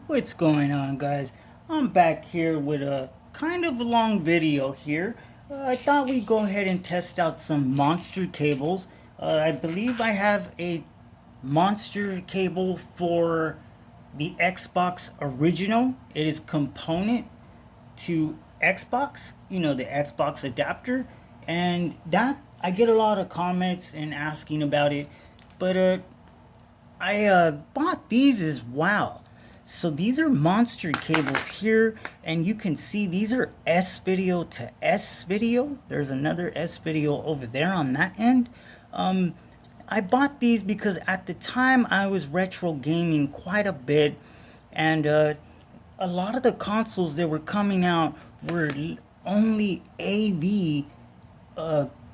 What's going on, guys? I'm back here with a kind of long video here. I thought we'd go ahead and test out some monster cables. I believe I have a monster cable for the Xbox original. It is component to Xbox, the Xbox adapter, and that I get a lot of comments and asking about it. But I bought these as well. So these are monster cables here, and you can see these are S video to S video. There's another S video over there on that end. I bought these because at the time I was retro gaming quite a bit, and a lot of the consoles that were coming out were only AV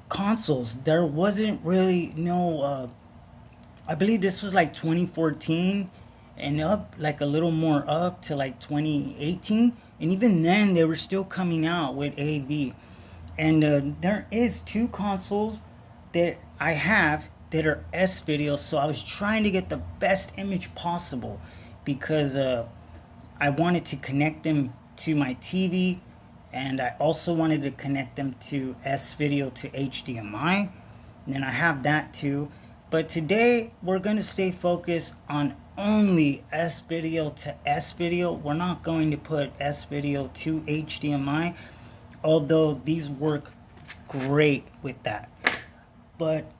consoles. There wasn't really no I believe this was like 2014 and up, like a little more up to like 2018. And even then, they were still coming out with AV. And there is two consoles that I have that are S video. So I was trying to get the best image possible because I wanted to connect them to my TV, and I also wanted to connect them to S video to HDMI. And then I have that too. But today we're going to stay focused on only S video to S video. We're not going to put S video to HDMI, although these work great with that. But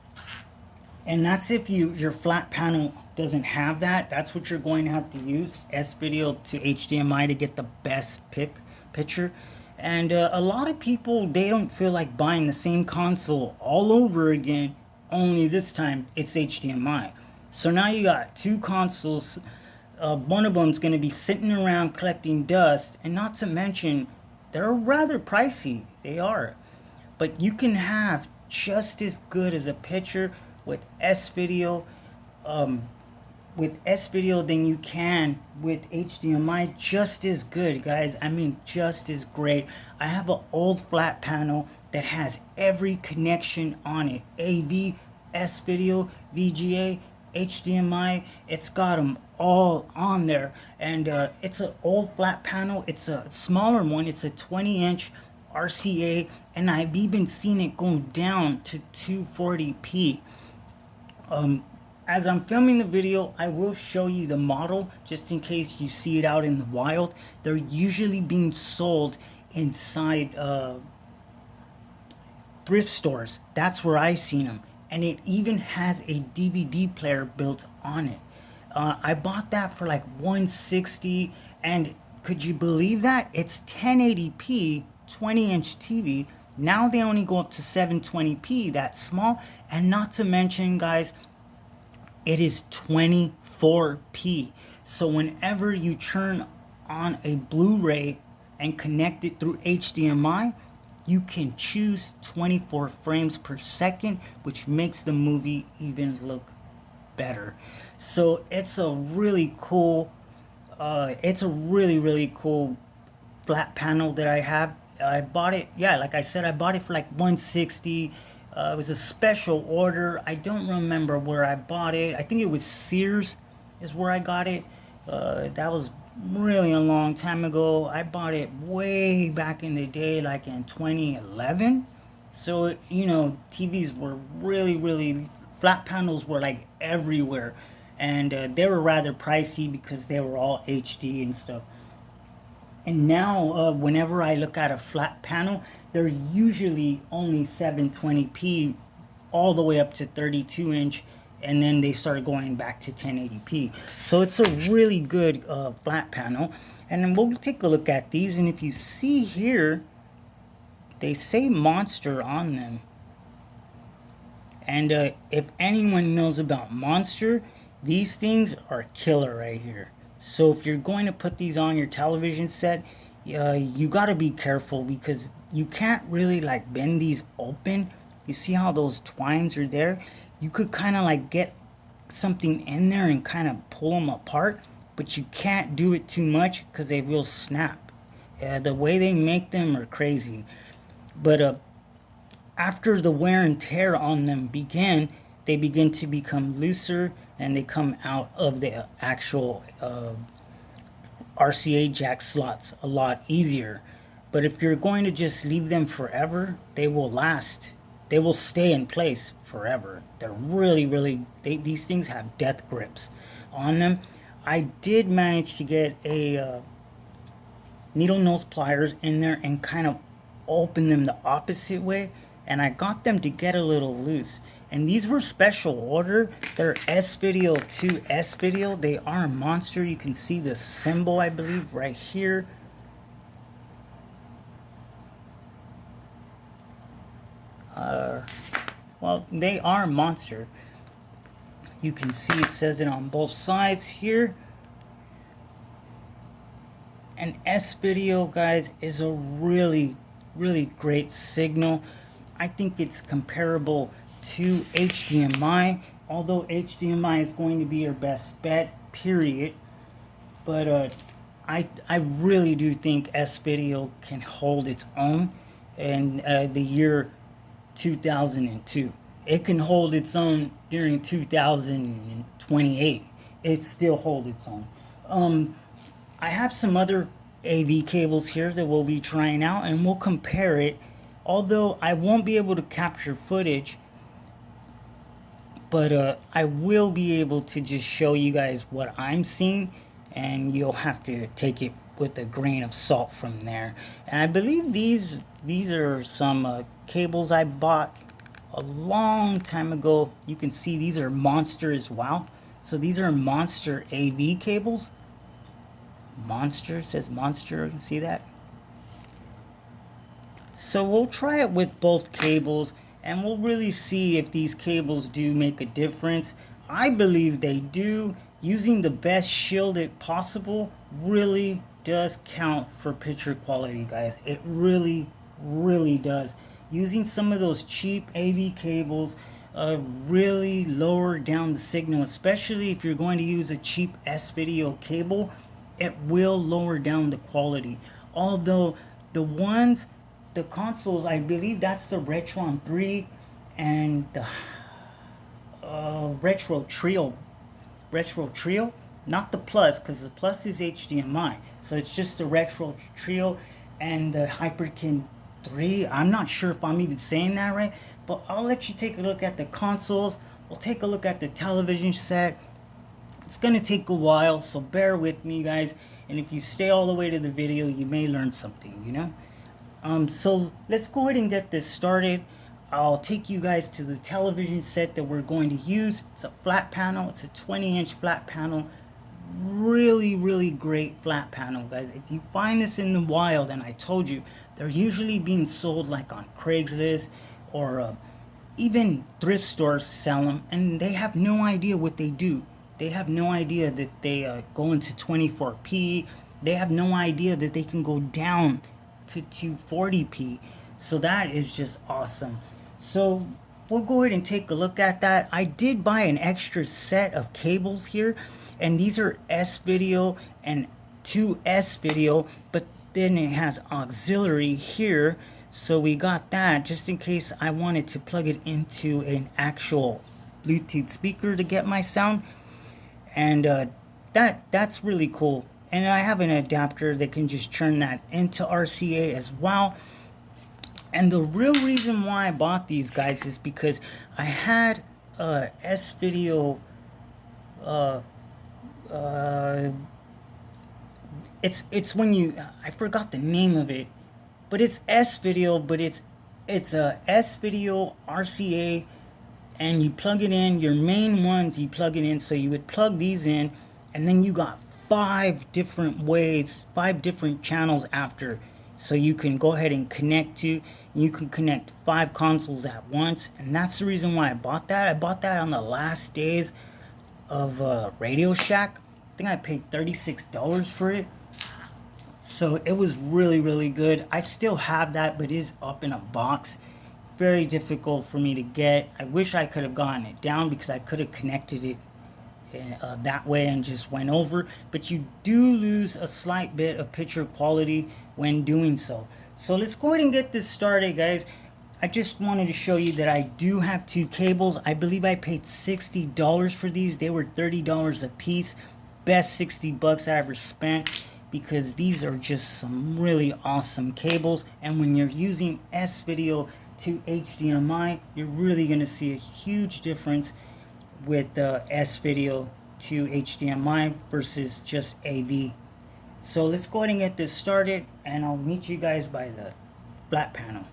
and that's if your flat panel doesn't have that. That's what you're going to have to use, S video to HDMI, to get the best picture. And a lot of people, they don't feel like buying the same console all over again, only this time it's HDMI. So now you got two consoles. One of them's going to be sitting around collecting dust, and not to mention they're rather pricey. They are. But you can have just as good as a picture with S video, um, than you can with HDMI. Just as good, guys. I mean, just as great. I have an old flat panel that has every connection on it: AV, S video, VGA, HDMI. It's got them all on there. And it's an old flat panel. It's a smaller one. It's a 20-inch RCA, and I've even seen it go down to 240p. As I'm filming the video, I will show you the model just in case you see it out in the wild. They're usually being sold inside thrift stores. That's where I seen them, and it even has a DVD player built on it. I bought that for like 160, and could you believe that? It's 1080p, 20-inch TV. Now they only go up to 720p, that small, and not to mention, guys, it is 24p. So whenever you turn on a Blu-ray and connect it through HDMI, you can choose 24 frames per second, which makes the movie even look better. So it's a really cool really cool flat panel that I have. I bought it, yeah, like I said, I bought it for like 160. It was a special order. I don't remember where I bought it. I think it was Sears is where I got it. That was really a long time ago. I bought it way back in the day, like in 2011. So, TVs were really, flat panels were like everywhere. And they were rather pricey because they were all HD and stuff. And now, whenever I look at a flat panel, they're usually only 720p all the way up to 32-inch, and then they start going back to 1080p. So it's a really good flat panel. And then we'll take a look at these, and if you see here, they say Monster on them. And if anyone knows about Monster, these things are killer right here. So if you're going to put these on your television set, you got to be careful because you can't really like bend these open. You see how those twines are there? You could kind of like get something in there and kind of pull them apart, but you can't do it too much because they will snap. The way they make them are crazy. But after the wear and tear on them begin, they begin to become looser and they come out of the actual RCA jack slots a lot easier. But if you're going to just leave them forever, they will last. They will stay in place forever. They're really, these things have death grips on them. I did manage to get a needle nose pliers in there and kind of open them the opposite way, and I got them to get a little loose. And these were special order. They're S-Video 2 S-Video. They are a monster. You can see the symbol, I believe, right here. Well, they are a monster. You can see it says it on both sides here. And S-Video, guys, is a really great signal. I think it's comparable to HDMI, although HDMI is going to be your best bet, period. But I really do think S-Video can hold its own in the year 2002. It can hold its own during 2028. It still holds its own. I have some other AV cables here that we'll be trying out, and we'll compare it. Although I won't be able to capture footage, but I will be able to just show you guys what I'm seeing, and you'll have to take it with a grain of salt from there. And I believe these are some cables I bought a long time ago. You can see these are Monster as well. So these are Monster AV cables. Monster, says Monster, you can see that? So we'll try it with both cables, and we'll really see if these cables do make a difference. I believe they do. Using the best shielded possible really does count for picture quality, guys. It really does. Using some of those cheap AV cables really lower down the signal, especially if you're going to use a cheap S-Video cable. It will lower down the quality. Although the consoles, I believe that's the Retron 3 and the Retro Trio, not the Plus, because the Plus is HDMI. So it's just the Retro Trio and the Hyperkin 3. I'm not sure if I'm even saying that right, but I'll let you take a look at the consoles. We'll take a look at the television set. It's gonna take a while, so bear with me, guys. And if you stay all the way to the video, you may learn something, you know. So let's go ahead and get this started. I'll take you guys to the television set that we're going to use. It's a flat panel. It's a 20-inch flat panel. Really great flat panel, guys. If you find this in the wild, and I told you, they're usually being sold like on Craigslist or even thrift stores sell them, and they have no idea what they do. They have no idea that they go into 24p. They have no idea that they can go down to 240p. So that is just awesome. So we'll go ahead and take a look at that. I did buy an extra set of cables here, and these are S-Video and 2 S-Video, but then it has auxiliary here. So we got that just in case I wanted to plug it into an actual Bluetooth speaker to get my sound. And that's really cool. And I have an adapter that can just turn that into RCA as well. And the real reason why I bought these, guys, is because I had S-Video it's when you, I forgot the name of it, but it's S-Video, but it's a S-Video RCA, and you plug it in. Your main ones, you plug it in. So you would plug these in, and then you got 5 different ways, 5 different channels after. So you can go ahead and connect to, you can connect 5 consoles at once. And that's the reason why I bought that. I bought that on the last days of Radio Shack. I think I paid $36 for it. So it was really good. I still have that, but it is up in a box. Very difficult for me to get. I wish I could have gotten it down, because I could have connected it that way and just went over. But you do lose a slight bit of picture quality when doing so. So let's go ahead and get this started, guys. I just wanted to show you that I do have 2 cables. I believe I paid $60 for these. They were $30 a piece. Best $60 I ever spent. because these are just some really awesome cables. And when you're using S-Video to HDMI, you're really going to see a huge difference with S-Video to HDMI versus just AV. So let's go ahead and get this started, and I'll meet you guys by the flat panel.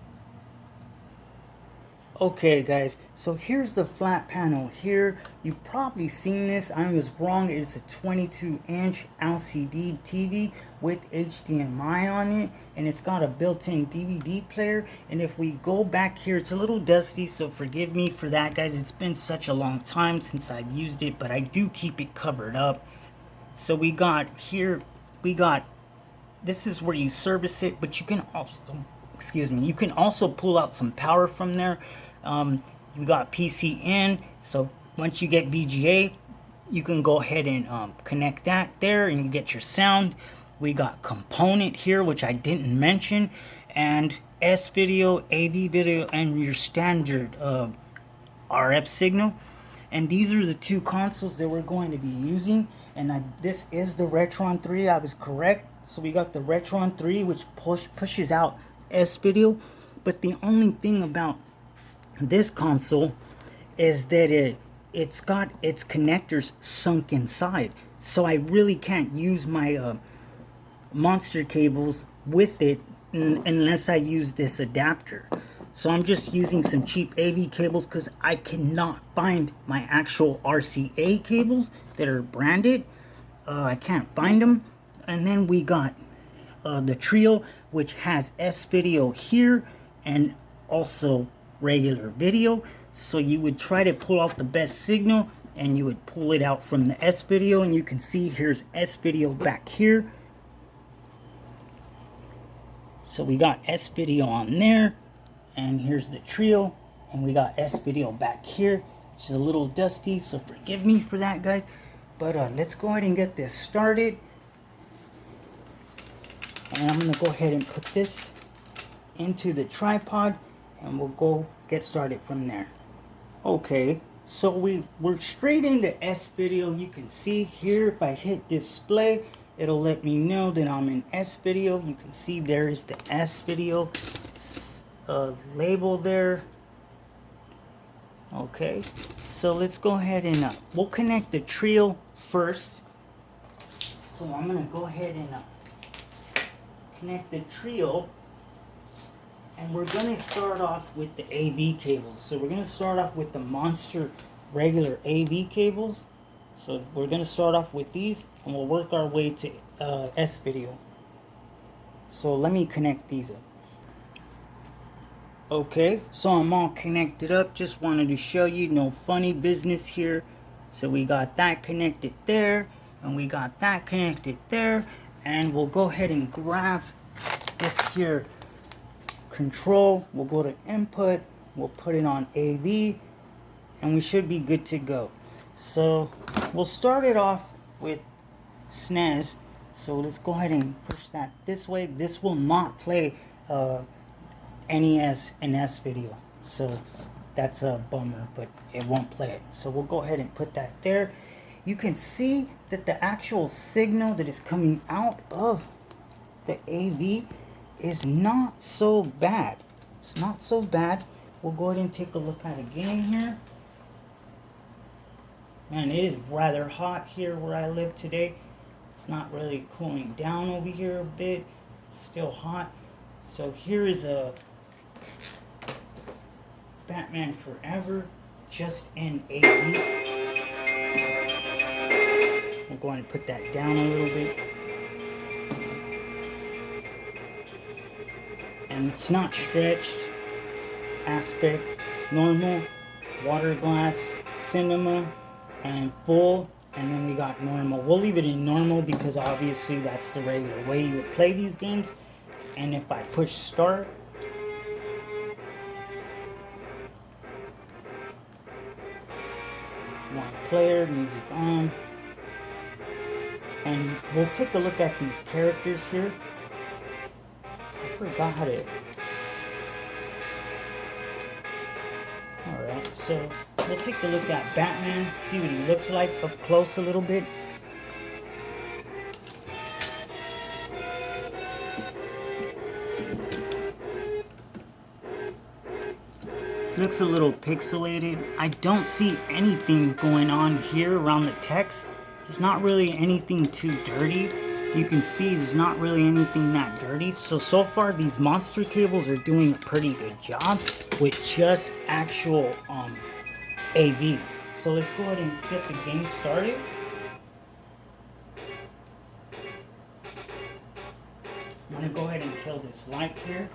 Okay guys, so here's the flat panel here. You've probably seen this. I was wrong. It's a 22-inch LCD TV with HDMI on it, and it's got a built-in DVD player. And if we go back here, it's a little dusty, so forgive me for that guys. It's been such a long time since I've used it, but I do keep it covered up. So we got here, this is where you service it, but you can also, excuse me, you can also pull out some power from there. You got PC in, so once you get VGA, you can go ahead and connect that there, and you get your sound. We got component here, which I didn't mention, and S-Video, AV video, and your standard RF signal. And these are the two consoles that we're going to be using. And this is the Retron 3. I was correct. So we got the Retron 3, which pushes out S-Video. But the only thing about this console is that it's got its connectors sunk inside. So I really can't use my monster cables with it unless I use this adapter. So I'm just using some cheap AV cables because I cannot find my actual RCA cables that are branded. I can't find them. And then we got the Trio, which has S-Video here and also regular video. So you would try to pull out the best signal, and you would pull it out from the S-Video, and you can see here's S-Video back here. So we got S-Video on there, and here's the Trio, and we got S-Video back here, which is a little dusty, so forgive me for that guys. But let's go ahead and get this started. And I'm gonna go ahead and put this into the tripod, and we'll go get started from there. Okay, so we're straight into S-Video. You can see here, if I hit display, it'll let me know that I'm in S-Video. You can see there is the S-Video label there. Okay, so let's go ahead and we'll connect the Trio first. So I'm gonna go ahead and connect the Trio, and we're going to start off with the AV cables. So we're going to start off with the Monster regular AV cables. So we're going to start off with these, and we'll work our way to S-Video. So let me connect these up. Okay, so I'm all connected up. Just wanted to show you, no funny business here. So we got that connected there, and we got that connected there. And we'll go ahead and grab this here control. We'll go to input, we'll put it on AV, and we should be good to go. So we'll start it off with SNES. So let's go ahead and push that this way. This will not play NES and S-Video, so that's a bummer, but it won't play it. So we'll go ahead and put that there. You can see that the actual signal that is coming out of the AV is not so bad. It's not so bad. We'll go ahead and take a look at it again here. Man, it is rather hot here where I live today. It's not really cooling down over here a bit. It's still hot. So here is a Batman Forever just in AV. We're going to put that down a little bit. And it's not stretched, aspect, normal, water glass, cinema, and full. And then we got normal. We'll leave it in normal because obviously that's the regular way you would play these games. And if I push start, one player, music on. And we'll take a look at these characters here. I forgot how to... Alright, so we'll take a look at Batman, see what he looks like up close a little bit. Looks a little pixelated. I don't see anything going on here around the text. There's not really anything too dirty. You can see there's not really anything that dirty. So far these monster cables are doing a pretty good job with just actual AV. So let's go ahead and get the game started. I'm gonna go ahead and kill this light here.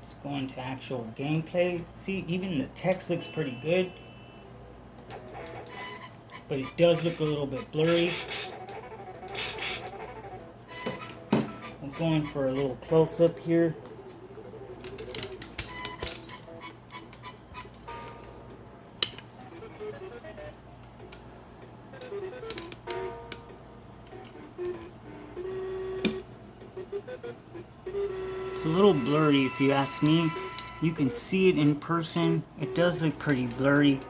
Let's go into actual gameplay. See, even the text looks pretty good, but it does look a little bit blurry. I'm going for a little close-up here. It's a little blurry if you ask me. You can see it in person. It does look pretty blurry.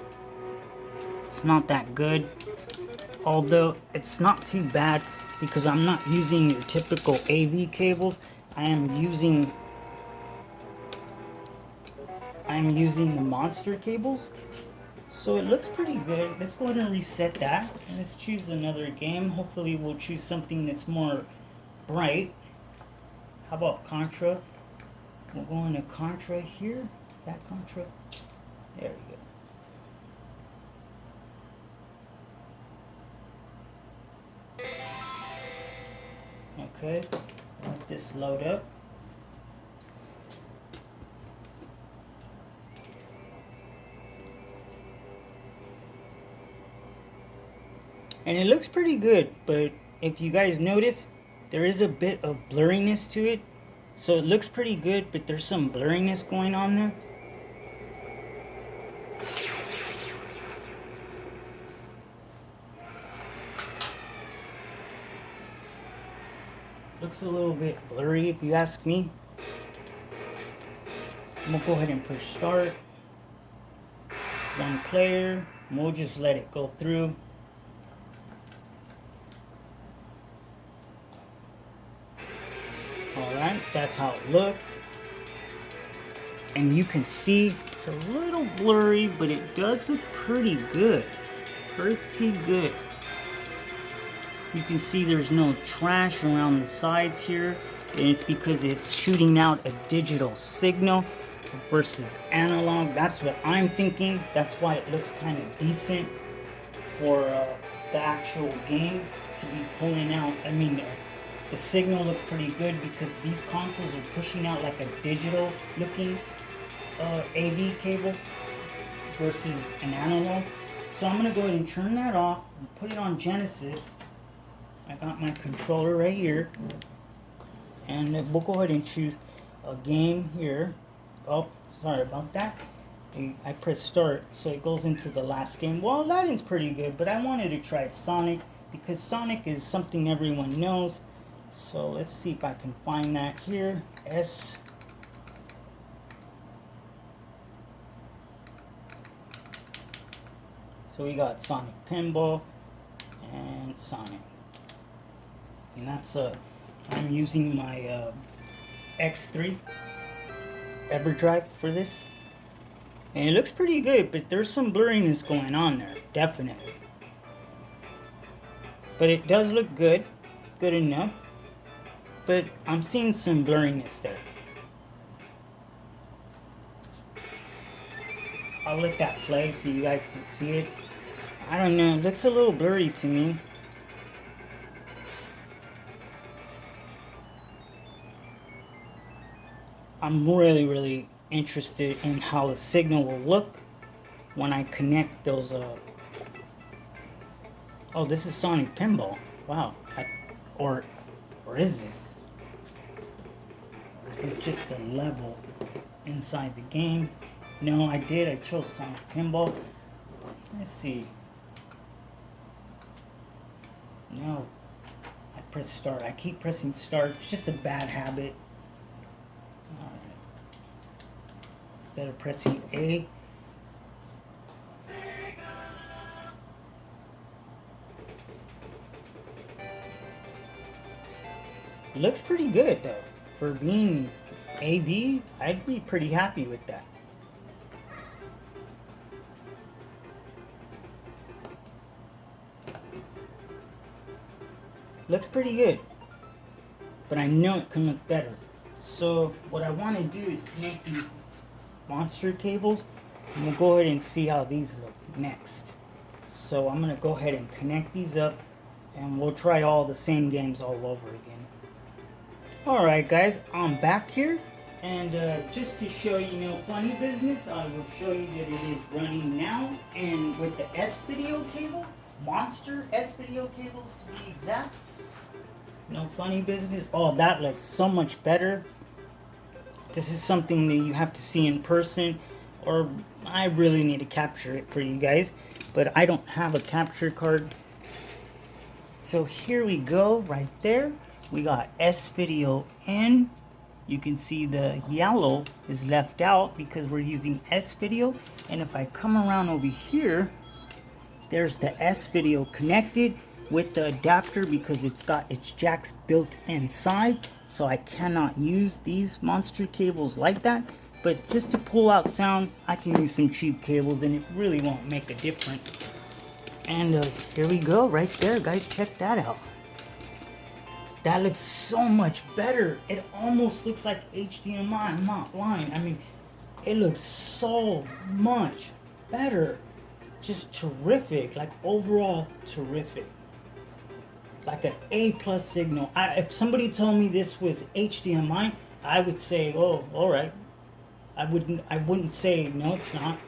It's not that good. Although it's not too bad because I'm not using your typical AV cables. I am using the monster cables. So it looks pretty good. Let's go ahead and reset that. And let's choose another game. Hopefully we'll choose something that's more bright. How about Contra? We'll go into Contra here. Is that Contra? There we go. Okay, let this load up. And it looks pretty good, but if you guys notice, there is a bit of blurriness to it. So it looks pretty good, but there's some blurriness going on there. Looks a little bit blurry if you ask me. We'll go ahead and push start. One player, and we'll just let it go through. Alright, that's how it looks. And you can see it's a little blurry, but it does look pretty good. Pretty good. You can see there's no trash around the sides here. And it's because it's shooting out a digital signal versus analog. That's what I'm thinking. That's why it looks kind of decent for the actual game to be pulling out. I mean, the signal looks pretty good because these consoles are pushing out like a digital looking AV cable versus an analog. So I'm going to go ahead and turn that off and put it on Genesis. I got my controller right here. And we'll go ahead and choose a game here. Oh, sorry about that. I press start, so it goes into the last game. Well, Aladdin's pretty good, but I wanted to try Sonic because Sonic is something everyone knows. So let's see if I can find that here. S. So we got Sonic Pinball and Sonic. And that's I'm using my X3 EverDrive for this. And it looks pretty good, but there's some blurriness going on there, definitely. But it does look good, good enough. But I'm seeing some blurriness there. I'll let that play so you guys can see it. I don't know, it looks a little blurry to me. I'm really interested in how the signal will look when I connect those oh, this is Sonic Pinball. Wow. Or is this? Or is this just a level inside the game? No, I chose Sonic Pinball. Let's see. No. I press start. I keep pressing start. It's just a bad habit. Alright. Instead of pressing A. looks pretty good though. For being AV, I'd be pretty happy with that. Looks pretty good, but I know it can look better. So what I want to do is connect these monster cables, and we'll go ahead and see how these look next. So I'm going to go ahead and connect these up, and we'll try all the same games all over again. Alright guys, I'm back here, and just to show you funny business, I will show you that it is running now, and with the S-Video cable, monster S-Video cables to be exact. No funny business. Oh, that looks so much better. This is something that you have to see in person, or I really need to capture it for you guys, but I don't have a capture card. So here we go, right there. We got S-Video in. You can see the yellow is left out because we're using S-Video. And if I come around over here, there's the S-Video connected with the adapter because it's got its jacks built inside, so I cannot use these monster cables like that. But just to pull out sound, I can use some cheap cables and it really won't make a difference. And here we go, right there guys, check that out. That looks so much better. It almost looks like HDMI, I'm not lying. I mean, it looks so much better. Just terrific, like overall terrific. Like an A+ signal. If somebody told me this was HDMI, I would say, oh, all right. I wouldn't say no, it's not.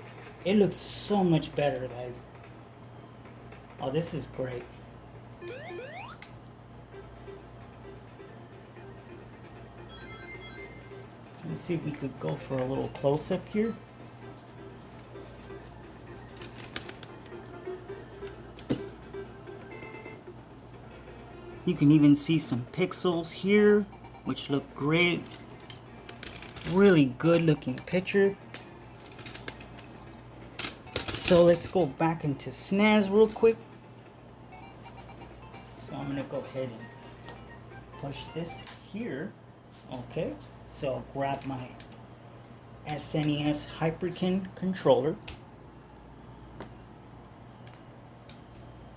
It looks so much better, guys. Oh, this is great. Let's see if we could go for a little close-up here. You can even see some pixels here, which look great. Really good looking picture. So let's go back into SNES real quick. So I'm gonna go ahead and push this here. Okay, so grab my SNES Hyperkin controller.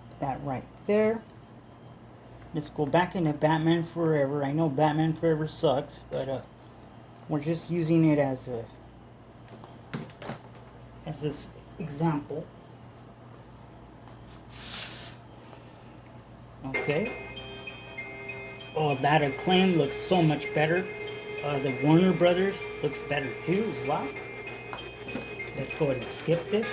Put that right there. Let's go back into Batman Forever. I know Batman Forever sucks, but we're just using it as this example. Okay. Oh, that Acclaim looks so much better. The Warner Brothers looks better too as well. Let's go ahead and skip this.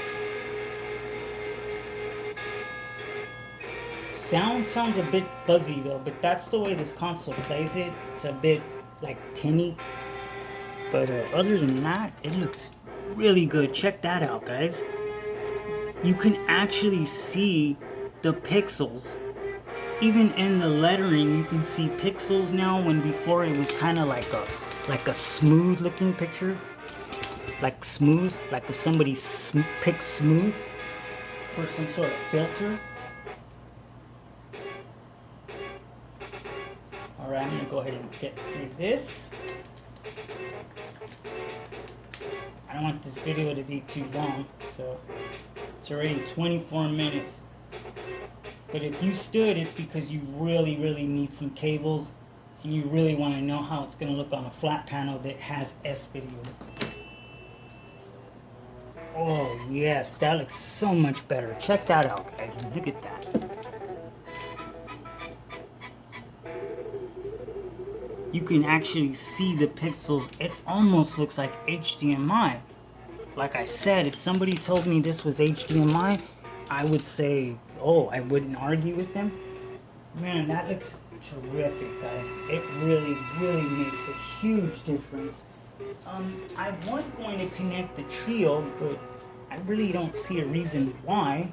Sounds a bit fuzzy though, but that's the way this console plays it. It's a bit like tinny. But other than that, it looks really good. Check that out, guys. You can actually see the pixels. Even in the lettering, you can see pixels now, when before it was kind of like a smooth looking picture. Like smooth, like if somebody picked smooth for some sort of filter. Alright, I'm going to go ahead and get through this. I don't want this video to be too long, so it's already 24 minutes. But if you stood, it's because you really need some cables, and you really want to know how it's going to look on a flat panel that has S-Video. Oh yes, that looks so much better. Check that out, guys. Look at that. You can actually see the pixels. It almost looks like HDMI. Like I said, if somebody told me this was HDMI, I would say, oh, I wouldn't argue with them. Man, that looks terrific, guys. It really makes a huge difference. I was going to connect the Trio, but I really don't see a reason why.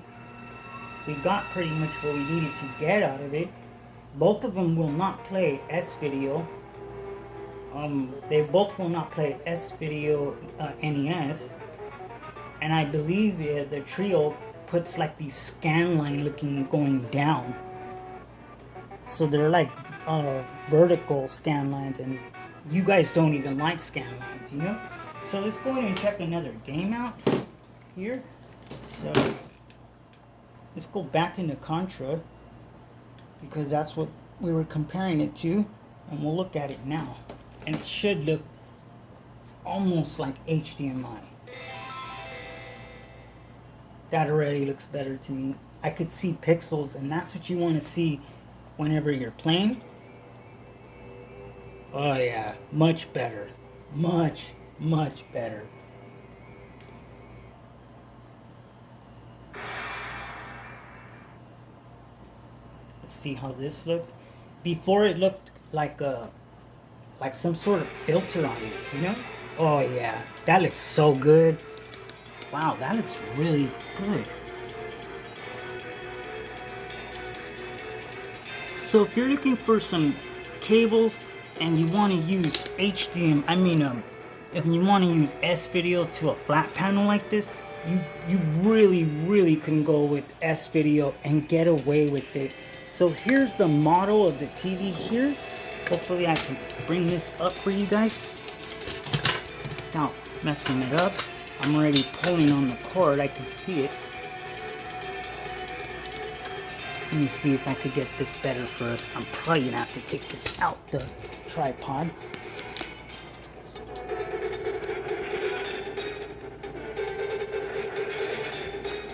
We got pretty much what we needed to get out of it. Both of them will not play S-Video. They both will not play S-Video NES. And I believe the Trio puts like these scan line looking going down. So they're like vertical scan lines, and you guys don't even like scan lines, you know? So let's go ahead and check another game out here. So let's go back into Contra, because that's what we were comparing it to, and we'll look at it now. And it should look almost like HDMI. That already looks better to me. I could see pixels, and that's what you want to see whenever you're playing. Oh yeah, much better. Much better. Let's see how this looks. Before it looked like some sort of filter on it, you know? Oh yeah, that looks so good. Wow, that looks really good. So if you're looking for some cables and you want to use if you want to use S-Video to a flat panel like this, you really can go with S-Video and get away with it. So here's the model of the TV here. Hopefully I can bring this up for you guys without messing it up. I'm already pulling on the cord, I can see it. Let me see if I could get this better for us. I'm probably gonna have to take this out the tripod.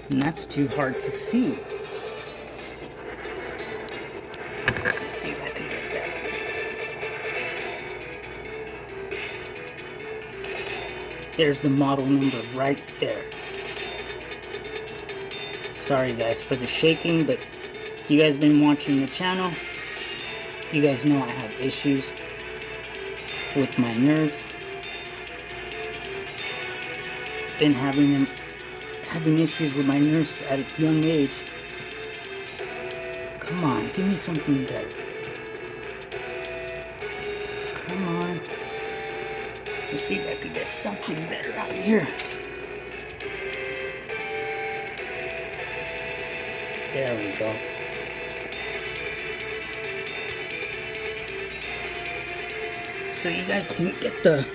And that's too hard to see. Let's see if I can get that. There's the model number right there. Sorry guys for the shaking, but if you guys been watching the channel, you guys know I have issues with my nerves. Been having issues with my nerves at a young age. Come on, give me something better. Come on. Let's see if I can get something better out here. There we go. So you guys can get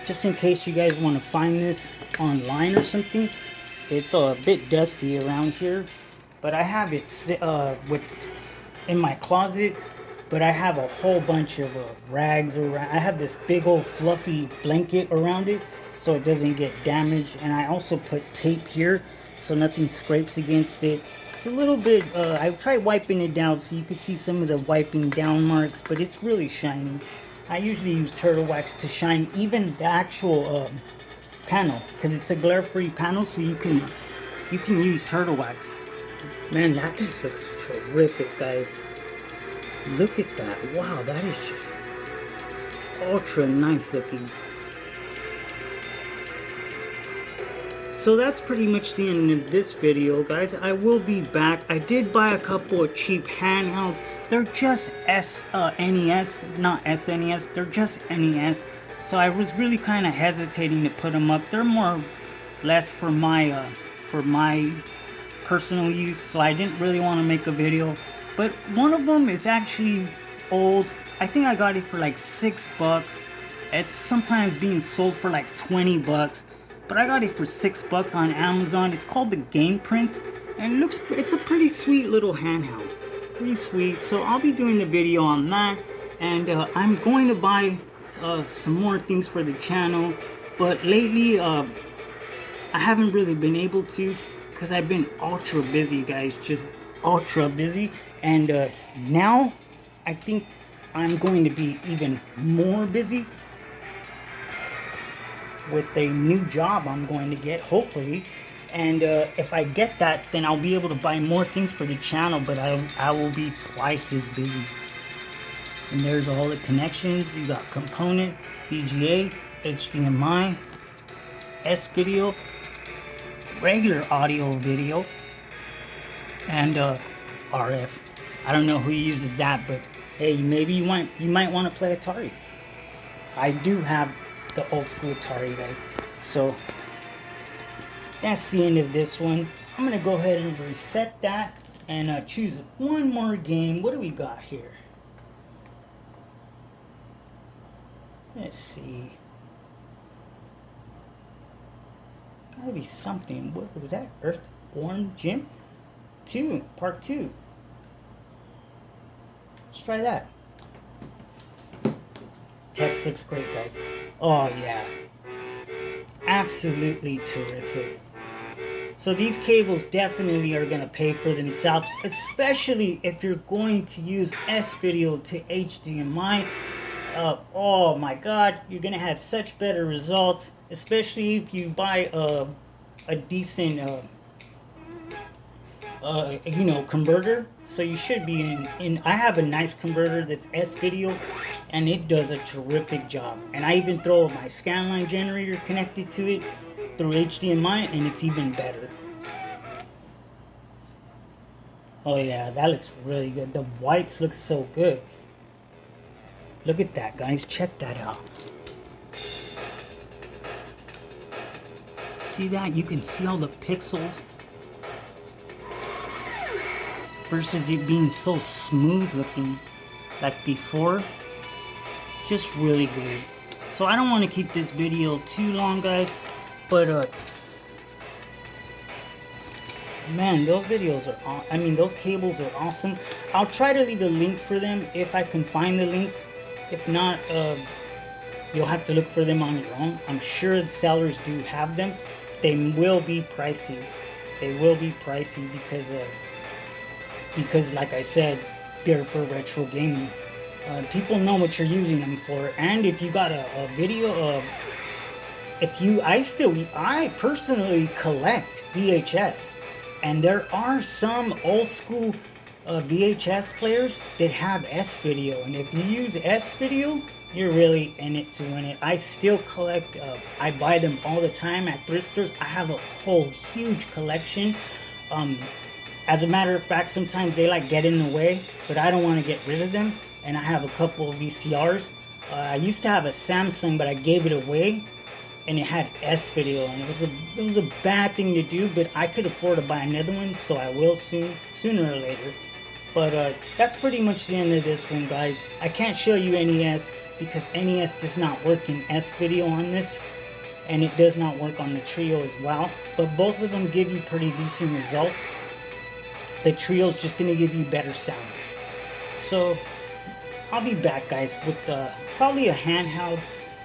just in case you guys want to find this online or something, it's a bit dusty around here, but I have it in my closet, but I have a whole bunch of rags around. I have this big old fluffy blanket around it so it doesn't get damaged, and I also put tape here so nothing scrapes against it. It's a little bit, I tried wiping it down so you could see some of the wiping down marks, but it's really shiny. I usually use turtle wax to shine even the actual panel, because it's a glare-free panel, so you can use turtle wax. Man, that just looks terrific, guys. Look at that. Wow, that is just ultra nice looking. So that's pretty much the end of this video, guys. I will be back. I did buy a couple of cheap handhelds. They're just NES, not SNES. They're just NES. So I was really kind of hesitating to put them up. They're more or less for my personal use, so I didn't really want to make a video. But one of them is actually old. I think I got it for like $6. It's sometimes being sold for like 20 bucks. But I got it for $6 on Amazon. It's called the Game Prince, and it's a pretty sweet little handheld. Pretty sweet. So I'll be doing the video on that, and I'm going to buy some more things for the channel. But lately, I haven't really been able to, because I've been ultra busy, guys. Just ultra busy. And now I think I'm going to be even more busy with a new job I'm going to get, hopefully. And if I get that, then I'll be able to buy more things for the channel, but I will be twice as busy. And there's all the connections. You got component, VGA, HDMI, S-Video, regular audio video, and RF. I don't know who uses that, but hey, maybe you might want to play Atari. I do have the old school Atari, guys. So that's the end of this one. I'm gonna go ahead and reset that and choose one more game. What do we got here? Let's see. Gotta be something. What was that? Earthborn Jim 2, Part 2. Let's try that. Text looks great, guys. Oh yeah, absolutely terrific. So these cables definitely are going to pay for themselves, especially if you're going to use S-Video to HDMI. Oh my god, you're going to have such better results, especially if you buy a decent converter. So you should be in I have a nice converter that's S-Video, and it does a terrific job. And I even throw my scanline generator connected to it through HDMI, and it's even better. Oh yeah, that looks really good. The whites look so good. Look at that, guys. Check that out. See that? You can see all the pixels versus it being so smooth looking like before. Just really good. So I don't want to keep this video too long, guys, but man, those videos are those cables are awesome. I'll try to leave a link for them if I can find the link. If not, you'll have to look for them on your own. I'm sure the sellers do have them. They will be pricey. They will be pricey because like I said, they're for retro gaming. People know what you're using them for, and if you got a video, I personally collect VHS, and there are some old school VHS players that have S-Video, and if you use S-Video, you're really in it to win it. I still collect, I buy them all the time at thrift stores. I have a whole huge collection. As a matter of fact, sometimes they get in the way, but I don't want to get rid of them. And I have a couple of VCRs. I used to have a Samsung, but I gave it away, and it had S-Video, and it was a bad thing to do, but I could afford to buy another one, so I will sooner or later. But that's pretty much the end of this one, guys. I can't show you NES because NES does not work in S-Video on this, and it does not work on the Trio as well. But both of them give you pretty decent results. The Trio's just gonna give you better sound. So I'll be back, guys, with probably a handheld,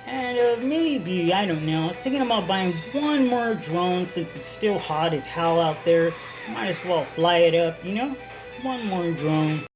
and maybe, I don't know, I was thinking about buying one more drone since it's still hot as hell out there. Might as well fly it up, you know? One more drone.